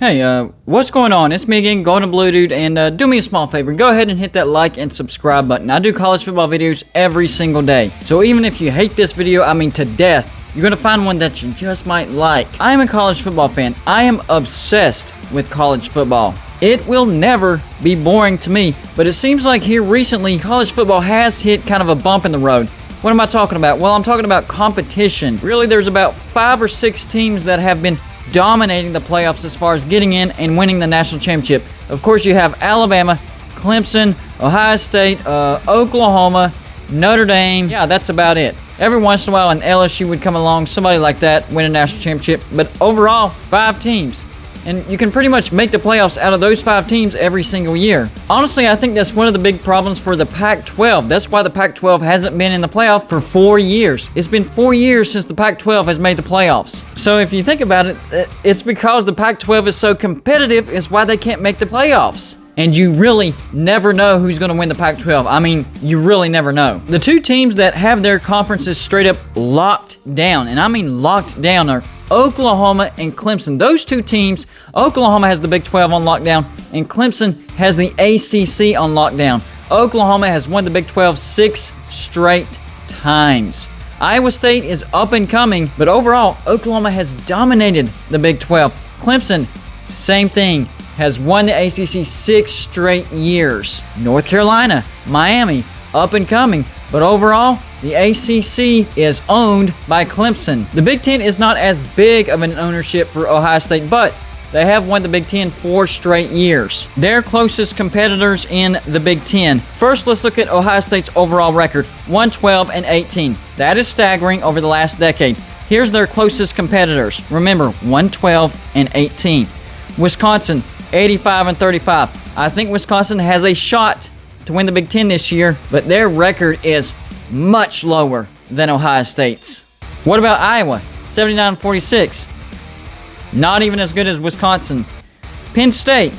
Hey, what's going on? It's me again, Golden Blue Dude, and do me a small favor. Go ahead and hit that like and subscribe button. I do college football videos every single day. So even if you hate this video, I mean to death, you're going to find one that you just might like. I am a college football fan. I am obsessed with college football. It will never be boring to me, but it seems like here recently, college football has hit kind of a bump in the road. What am I talking about? Well, I'm talking about competition. Really, there's about 5 or 6 teams that have been dominating the playoffs as far as getting in and winning the national championship. Of course, you have Alabama, Clemson, Ohio State, Oklahoma, Notre Dame. Yeah, that's about it. Every once in a while, an LSU would come along, somebody like that, win a national championship. But overall, 5 teams. And you can pretty much make the playoffs out of those 5 teams every single year. Honestly, I think that's one of the big problems for the Pac-12. That's why the Pac-12 hasn't been in the playoff for 4 years. It's been 4 years since the Pac-12 has made the playoffs. So if you think about it, it's because the Pac-12 is so competitive is why they can't make the playoffs. And you really never know who's going to win the Pac-12. I mean, you really never know. The 2 teams that have their conferences straight up locked down, and I mean locked down, are Oklahoma and Clemson. Those 2 teams, Oklahoma has the Big 12 on lockdown, and Clemson has the ACC on lockdown. Oklahoma has won the Big 12 6 straight times. Iowa State is up and coming, but overall, Oklahoma has dominated the Big 12. Clemson, same thing, has won the ACC 6 straight years. North Carolina, Miami, up and coming, but overall, the ACC is owned by Clemson. The Big Ten is not as big of an ownership for Ohio State, but they have won the Big Ten 4 straight years. Their closest competitors in the Big Ten. First, let's look at Ohio State's overall record, 112-18. That is staggering over the last decade. Here's their closest competitors. Remember, 112-18. Wisconsin, 85-35. I think Wisconsin has a shot to win the Big Ten this year, but their record is much lower than Ohio State's. What about Iowa? 79-46. Not even as good as Wisconsin. Penn State,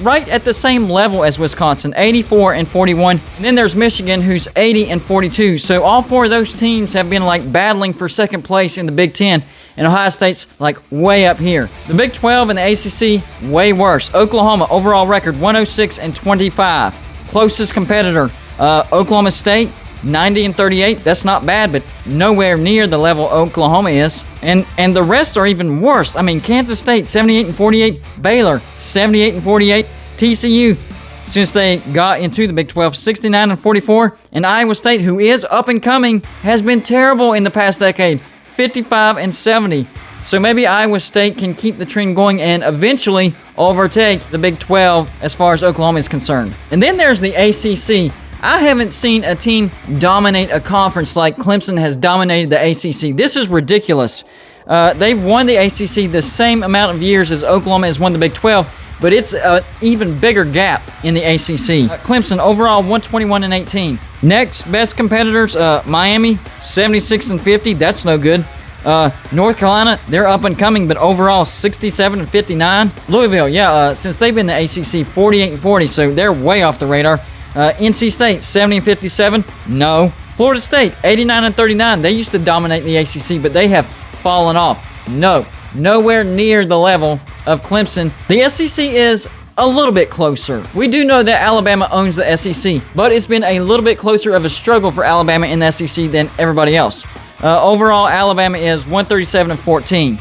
right at the same level as Wisconsin, 84-41. And then there's Michigan, who's 80-42. So all 4 of those teams have been like battling for second place in the Big Ten, and Ohio State's like way up here. The Big 12 and the ACC, way worse. Oklahoma, overall record, 106-25. Closest competitor, Oklahoma State, 90-38. That's not bad, but nowhere near the level Oklahoma is. And the rest are even worse. I mean, Kansas State, 78-48. Baylor, 78-48. TCU, since they got into the Big 12, 69-44. And Iowa State, who is up and coming, has been terrible in the past decade, 55-70. So maybe Iowa State can keep the trend going and eventually overtake the Big 12 as far as Oklahoma is concerned. And then there's the ACC. I haven't seen a team dominate a conference like Clemson has dominated the ACC. This is ridiculous. They've won the ACC the same amount of years as Oklahoma has won the Big 12, but it's an even bigger gap in the ACC. Clemson, overall, 121-18. Next best competitors, Miami, 76-50. That's no good. North Carolina, they're up and coming, but overall 67-59. Louisville, since they've been in the ACC, 48-40, so they're way off the radar. NC State, 70-57. No. Florida State, 89-39. They used to dominate the ACC, but they have fallen off. No. Nowhere near the level of Clemson. The SEC is a little bit closer. We do know that Alabama owns the SEC, but it's been a little bit closer of a struggle for Alabama in the SEC than everybody else. Overall, Alabama is 137-14.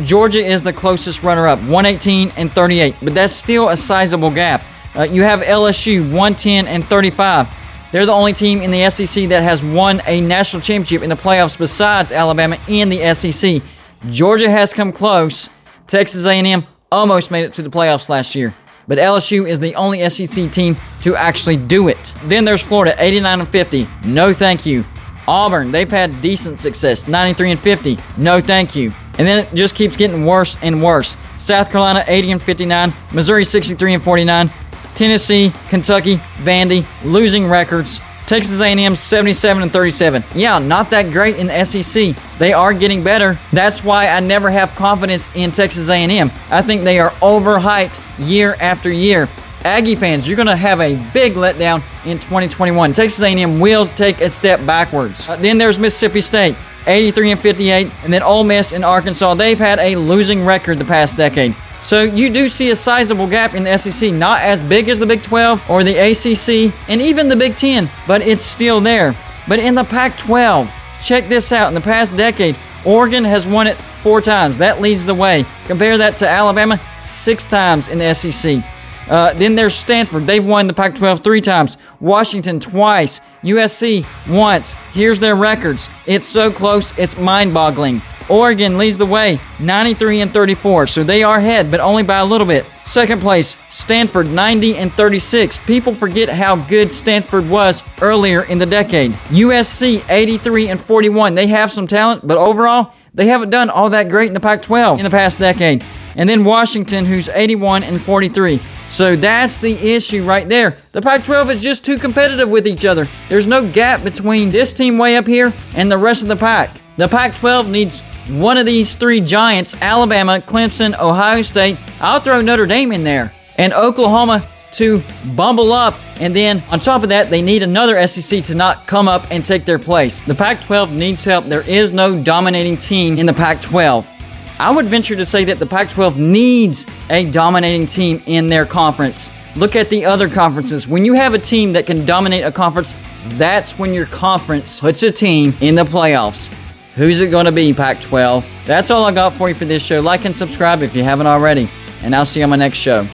Georgia is the closest runner-up, 118-38, but that's still a sizable gap. You have LSU, 110-35. They're the only team in the SEC that has won a national championship in the playoffs besides Alabama in the SEC. Georgia has come close. Texas A&M almost made it to the playoffs last year. But LSU is the only SEC team to actually do it. Then there's Florida, 89-50. No thank you. Auburn, they've had decent success, 93-50. No thank you. And then it just keeps getting worse and worse. South Carolina, 80-59. Missouri, 63-49. Tennessee, Kentucky, Vandy, losing records. Texas A&M, 77-37. Yeah, not that great in the SEC. They are getting better. That's why I never have confidence in Texas A&M. I think they are overhyped year after year. Aggie fans, you're going to have a big letdown in 2021. Texas A&M will take a step backwards. Then there's Mississippi State, 83-58, and then Ole Miss and Arkansas. They've had a losing record the past decade. So you do see a sizable gap in the SEC, not as big as the Big 12 or the ACC and even the Big 10, but it's still there. But in the Pac-12, check this out. In the past decade, Oregon has won it 4 times. That leads the way. Compare that to Alabama, 6 times in the SEC. Then there's Stanford. They've won the Pac-12 3 times. Washington twice. USC once. Here's their records. It's so close, it's mind-boggling. Oregon leads the way, 93-34, so they are ahead, but only by a little bit. Second place, Stanford, 90-36. People forget how good Stanford was earlier in the decade. USC, 83-41. They have some talent, but overall, they haven't done all that great in the Pac-12 in the past decade. And then Washington, who's 81-43. So that's the issue right there. The Pac-12 is just too competitive with each other. There's no gap between this team way up here and the rest of the Pac. The Pac-12 needs one of these 3 giants, Alabama, Clemson, Ohio State. I'll throw Notre Dame in there. And Oklahoma to bumble up. And then on top of that, they need another SEC to not come up and take their place. The Pac-12 needs help. There is no dominating team in the Pac-12. I would venture to say that the Pac-12 needs a dominating team in their conference. Look at the other conferences. When you have a team that can dominate a conference, that's when your conference puts a team in the playoffs. Who's it going to be, Pac-12? That's all I got for you for this show. Like and subscribe if you haven't already. And I'll see you on my next show.